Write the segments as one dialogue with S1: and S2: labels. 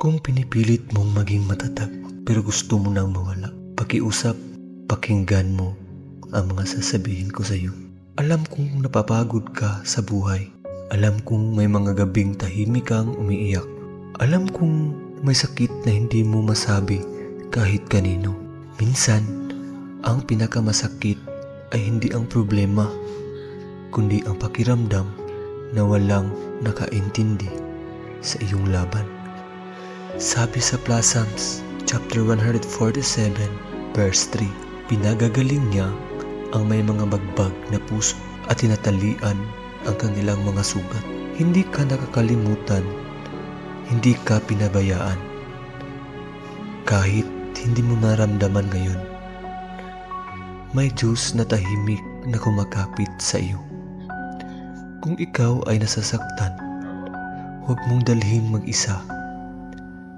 S1: Kung pinipilit mong maging matatag pero gusto mo nang mawala, pakiusap, pakinggan mo ang mga sasabihin ko sa iyo. Alam kong napapagod ka sa buhay. Alam kong may mga gabing tahimik kang umiiyak. Alam kong may sakit na hindi mo masabi kahit kanino. Minsan, ang pinakamasakit ay hindi ang problema, kundi ang pakiramdam na walang nakaintindi sa iyong laban. Sabi sa Psalms chapter 147 verse 3, pinagagaling niya ang may mga bagbag na puso at tinatalian ang kanilang mga sugat. Hindi ka nakakalimutan, hindi ka pinabayaan. Kahit hindi mo naramdaman ngayon, may Diyos na tahimik na kumakapit sa iyo. Kung ikaw ay nasasaktan, huwag mong dalhin mag-isa.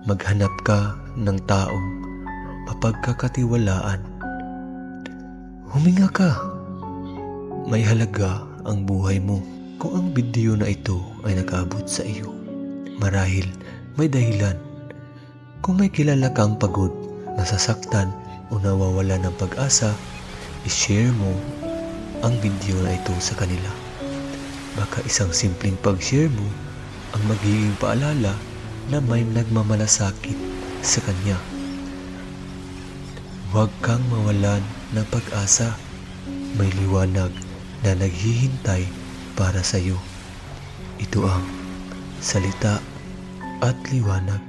S1: Maghanap ka ng taong mapagkakatiwalaan. Huminga ka. May halaga ang buhay mo. Kung ang video na ito ay nakaabot sa iyo, marahil may dahilan. Kung may kilala kang pagod, nasasaktan o nawawala ng pag-asa, i-share mo ang video na ito sa kanila. Baka isang simpleng pag-share mo ang magiging paalala na may nagmamalasakit sa kanya. Huwag kang mawalan ng pag-asa. May liwanag na naghihintay para sa iyo. Ito ang salita at liwanag